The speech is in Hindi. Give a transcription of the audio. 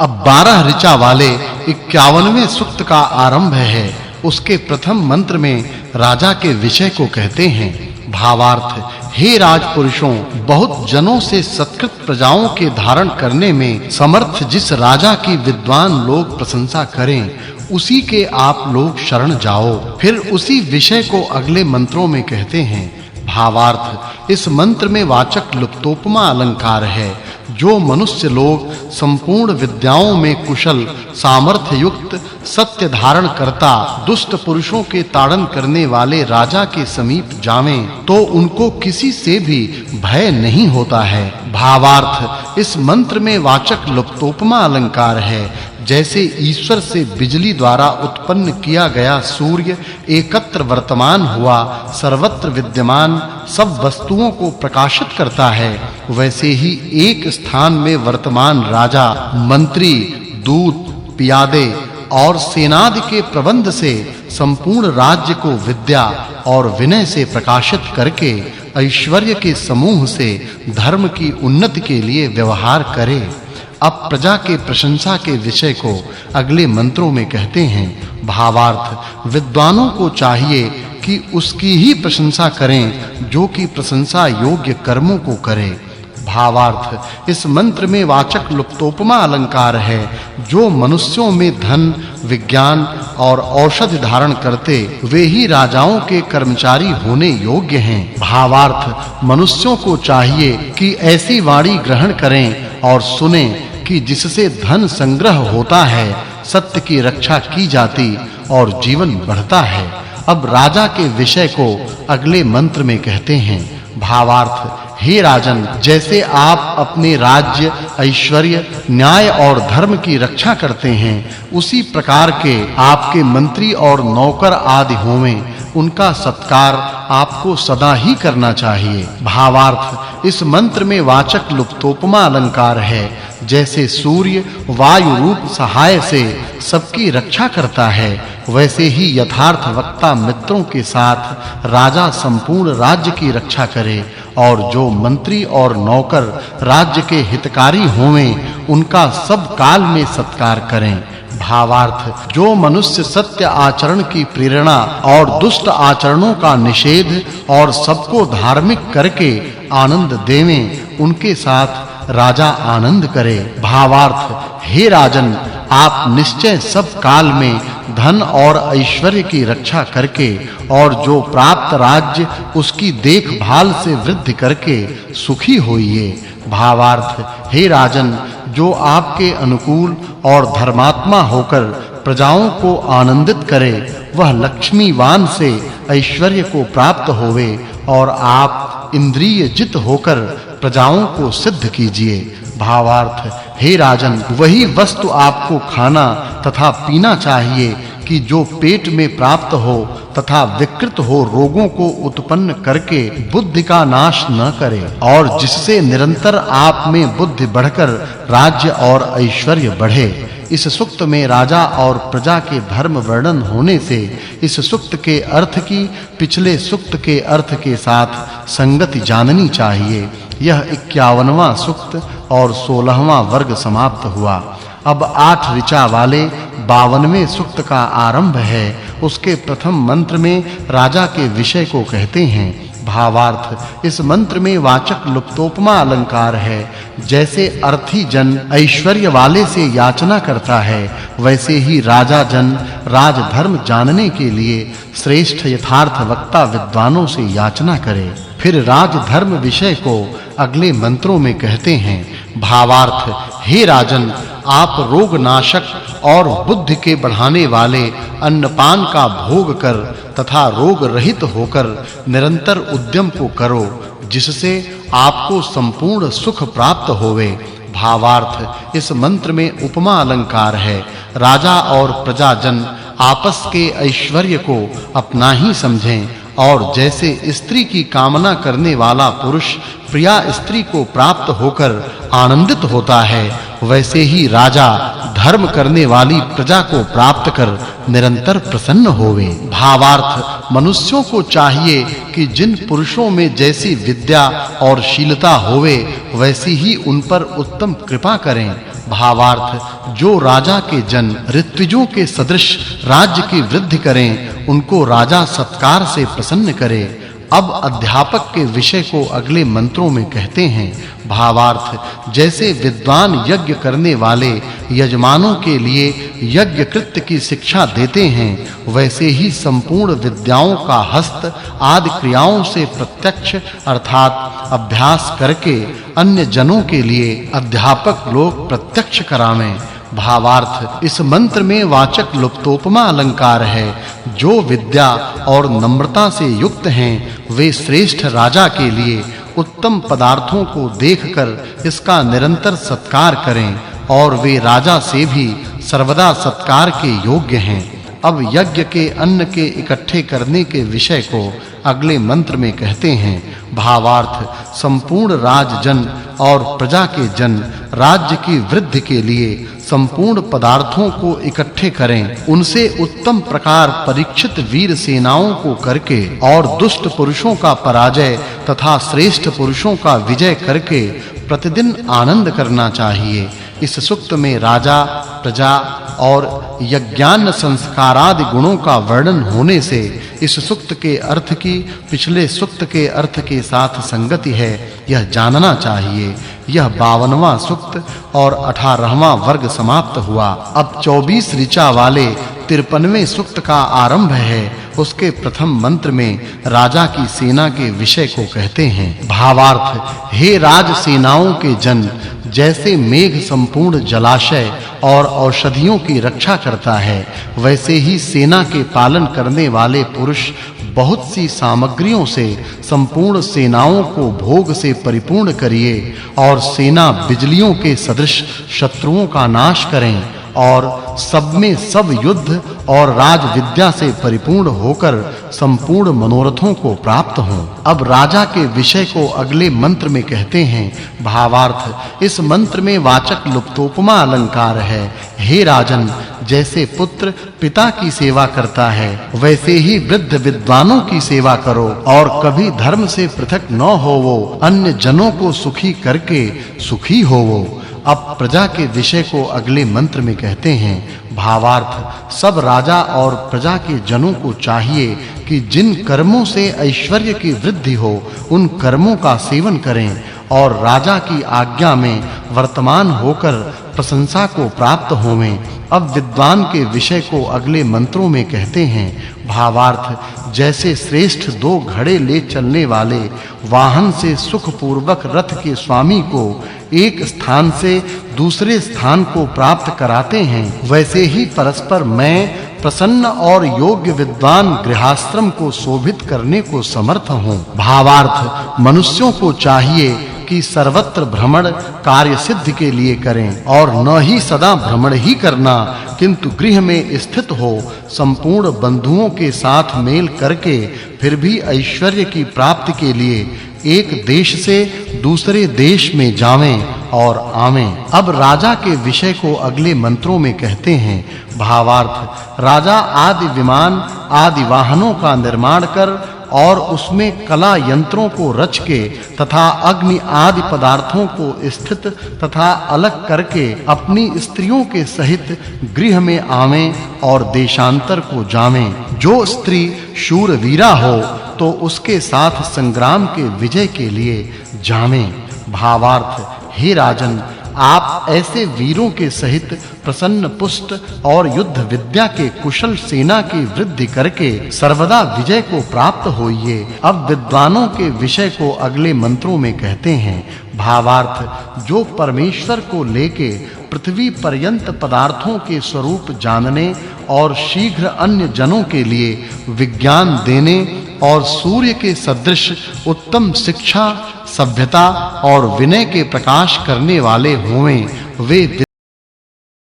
अब 12 ऋचा वाले 51वें सूक्त का आरंभ है। उसके प्रथम मंत्र में राजा के विषय को कहते हैं। भावार्थ, हे राजपुरुषों, बहुत जनों से सत्कृत प्रजाओं के धारण करने में समर्थ जिस राजा की विद्वान लोग प्रशंसा करें, उसी के आप लोग शरण जाओ। फिर उसी विषय को अगले मंत्रों में कहते हैं। भावार्थ, इस मंत्र में वाचक् लुप्तोपमा अलंकार है। जो मनुष्य लोग संपूर्ण विद्याओं में कुशल, सामर्थ्य युक्त, सत्य धारण करता, दुष्ट पुरुषों के ताड़न करने वाले राजा के समीप जावें तो उनको किसी से भी भय नहीं होता है। भावार्थ, इस मंत्र में वाचक् लुप्तोपमा अलंकार है। जैसे ईश्वर से बिजली द्वारा उत्पन्न किया गया सूर्य एकत्र वर्तमान हुआ सर्वत्र विद्यमान सब वस्तुओं को प्रकाशित करता है, वैसे ही एक स्थान में वर्तमान राजा, मंत्री, दूत, पियादे और सेनादि के प्रबंध से संपूर्ण राज्य को विद्या और विनय से प्रकाशित करके ऐश्वर्य के समूह से धर्म की उन्नति के लिए व्यवहार करे। अब प्रजा के प्रशंसा के विषय को अगले मंत्रों में कहते हैं। भावार्थ, विद्वानों को चाहिए कि उसकी ही प्रशंसा करें जो कि प्रशंसा योग्य कर्मों को करे। भावार्थ, इस मंत्र में वाचक् लुप्तोपमा अलंकार है। जो मनुष्यों में धन, विज्ञान और औषधि धारण करते, वे ही राजाओं के कर्मचारी होने योग्य हैं। भावार्थ, मनुष्यों को चाहिए कि ऐसी वाणी ग्रहण करें और सुनें कि जिससे धन संग्रह होता है, सत्य की रक्षा की जाती और जीवन बढ़ता है। अब राजा के विषय को अगले मंत्र में कहते हैं। भावार्थ, हे राजन, जैसे आप अपने राज्य, ऐश्वर्य, न्याय और धर्म की रक्षा करते हैं, उसी प्रकार के आपके मंत्री और नौकर आदि होवें। उनका सत्कार आपको सदा ही करना चाहिए। भावार्थ, इस मंत्र में वाचक् लुप्तोपमा अलंकार है। जैसे सूर्य वायु रूप सहाय से सबकी रक्षा करता है, वैसे ही यथार्थ वक्ता मित्रों के साथ राजा संपूर्ण राज्य की रक्षा करे और जो मंत्री और नौकर राज्य के हितकारी होवें, उनका सब काल में सत्कार करें। भावार्थ, जो मनुष्य सत्य आचरण की प्रेरणा और दुष्ट आचरणों का निषेध और सबको धार्मिक करके आनंद देवें, उनके साथ राजा आनंद करे। भावार्थ, हे राजन, आप निश्चय सब काल में धन और ऐश्वर्य की रक्षा करके और जो प्राप्त राज्य उसकी देखभाल से वृद्धि करके सुखी होइए। भावार्थ, हे राजन, जो आपके अनुकूल और धर्मात्मा होकर प्रजाओं को आनंदित करे, वह लक्ष्मीवान से ऐश्वर्य को प्राप्त होवे और आप इंद्रिय जित होकर प्रजाओं को सिद्ध कीजिए। भावार्थ, हे राजन, वही वस्तु आपको खाना तथा पीना चाहिए कि जो पेट में प्राप्त हो तथा विकृत हो रोगों को उत्पन्न करके बुद्धि का नाश न करे और जिससे निरंतर आप में बुद्धि बढ़कर राज्य और ऐश्वर्य बढ़े। इस सूक्त में राजा और प्रजा के धर्म वर्णन होने से इस सूक्त के अर्थ की पिछले सूक्त के अर्थ के साथ संगति जाननी चाहिए। यह 51वां सूक्त और 16वां वर्ग समाप्त हुआ। अब 8 ऋचा वाले 52वें सूक्त का आरंभ है। उसके प्रथम मंत्र में राजा के विषय को कहते हैं। भावार्थ, इस मंत्र में वाचक् लुप्तोपमा अलंकार है। जैसे अर्थी जन ऐश्वर्य वाले से याचना करता है, वैसे ही राजा जन राजधर्म जानने के लिए श्रेष्ठ यथार्थ वक्ता विद्वानों से याचना करे। फिर राजधर्म विषय को अगले मंत्रों में कहते हैं। भावार्थ, हे राजन, आप रोग नाशक और बुद्धि के बढ़ाने वाले अन्नपान का भोग कर तथा रोग रहित होकर निरंतर उद्यम को करो, जिससे आपको संपूर्ण सुख प्राप्त होवे। भावार्थ, इस मंत्र में उपमा अलंकार है। राजा और प्रजाजन आपस के ऐश्वर्य को अपना ही समझें और जैसे स्त्री की कामना करने वाला पुरुष प्रिया स्त्री को प्राप्त होकर आनंदित होता है, वैसे ही राजा धर्म करने वाली प्रजा को प्राप्त कर निरंतर प्रसन्न होवे। भावार्थ, मनुष्यों को चाहिए कि जिन पुरुषों में जैसी विद्या और शीलता होवे, वैसी ही उन पर उत्तम कृपा करें भावार्थ जो राजा के जन ऋत्विजों के सदृश राज्य की वृद्धि करें उनको राजा सत्कार से प्रसन्न करे। अब अध्यापक के विषय को अगले मंत्रों में कहते हैं। भावार्थ जैसे विद्वान यज्ञ करने वाले यजमानों के लिए यज्ञ कृत्य की शिक्षा देते हैं वैसे ही संपूर्ण विद्याओं का हस्त आदि क्रियाओं से प्रत्यक्ष अर्थात अभ्यास करके अन्य जनों के लिए अध्यापक लोग प्रत्यक्ष करावें। भावार्थ इस मंत्र में वाचक् लुप्तोपमा अलंकार है। जो विद्या और नम्रता से युक्त हैं वे श्रेष्ठ राजा के लिए उत्तम पदार्थों को देखकर इसका निरंतर सत्कार करें और वे राजा से भी सर्वदा सत्कार के योग्य हैं। अब यज्ञ के अन्न के इकट्ठे करने के विषय को अगले मंत्र में कहते हैं। भावार्थ संपूर्ण राजजन और प्रजा के जन राज्य की वृद्धि के लिए संपूर्ण पदार्थों को इकट्ठे करें उनसे उत्तम प्रकार परीक्षित वीर सेनाओं को करके और दुष्ट पुरुषों का पराजय तथा श्रेष्ठ पुरुषों का विजय करके प्रतिदिन आनंद करना चाहिए। इस सूक्त में राजा प्रजा और यज्ञान संस्कारादि गुणों का वर्णन होने से इस सूक्त के अर्थ की पिछले सूक्त के अर्थ के साथ संगति है यह जानना चाहिए। यह 52वां सूक्त और 18वां वर्ग समाप्त हुआ। अब 24 ऋचा वाले 53वें सूक्त का आरंभ है। उसके प्रथम मंत्र में राजा की सेना के विषय को कहते हैं। भावार्थ हे राज सेनाओं के जन जैसे मेघ संपूर्ण जलाशय और औषधियों की रक्षा करता है वैसे ही सेना के पालन करने वाले पुरुष बहुत सी सामग्रियों से संपूर्ण सेनाओं को भोग से परिपूर्ण करिए और सेना बिजलियों के सदृश शत्रुओं का नाश करें और सब में सब युद्ध और राज विद्या से परिपूर्ण होकर संपूर्ण मनोरथों को प्राप्त हों। अब राजा के विषय को अगले मंत्र में कहते हैं। भावार्थ इस मंत्र में वाचक् लुप्तोपमा अलंकार है। हे राजन जैसे पुत्र पिता की सेवा करता है वैसे ही वृद्ध विद्वानों की सेवा करो और कभी धर्म से पृथक न होवो अन्य जनों को सुखी करके सुखी होवो। अब प्रजा के विषय को अगले मंत्र में कहते हैं। भावार्थ सब राजा और प्रजा के जनों को चाहिए कि जिन कर्मों से ऐश्वर्य की वृद्धि हो उन कर्मों का सेवन करें और राजा की आज्ञा में वर्तमान होकर प्रशंसा को प्राप्त होवें। अब विद्वान के विषय को अगले मंत्रों में कहते हैं। भावार्थ जैसे श्रेष्ठ 2 घड़े ले चलने वाले वाहन से सुख पूर्वक रथ के स्वामी को एक स्थान से दूसरे स्थान को प्राप्त कराते हैं वैसे ही परस्पर मैं प्रसन्न और योग्य विद्वान गृहस्थ्रम को शोभित करने को समर्थ हूँ। भावार्थ मनुष्यों को चाहिए कि सर्वत्र भ्रमण कार्य सिद्धि के लिए करें और न ही सदा भ्रमण ही करना किंतु गृह में स्थित हो संपूर्ण बंधुओं के साथ मेल करके फिर भी ऐश्वर्य की प्राप्ति के लिए एक देश से दूसरे देश में जावें और आवें। अब राजा के विषय को अगले मंत्रों में कहते हैं। भावार्थ राजा आदि विमान आदि वाहनों का निर्माण कर और उसमें कला यंत्रों को रच के तथा अग्नि आदि पदार्थों को स्थित तथा अलग करके अपनी स्त्रियों के सहित गृह में आवें और देशांतर को जावें। जो स्त्री शूरवीरा हो तो उसके साथ संग्राम के विजय के लिए जावें। भावार्थ हे राजन आप ऐसे वीरों के सहित प्रसन्न पुष्ट और युद्ध विद्या के कुशल सेना की वृद्धि करके सर्वदा विजय को प्राप्त होइए। अब विद्वानों के विषय को अगले मंत्रों में कहते हैं। भावार्थ जो परमेश्वर को लेके पृथ्वी पर्यंत पदार्थों के स्वरूप जानने और शीघ्र अन्य जनों के लिए विज्ञान देने और सूर्य के सदृश उत्तम शिक्षा सभ्यता और विनय के प्रकाश करने वाले होवें वे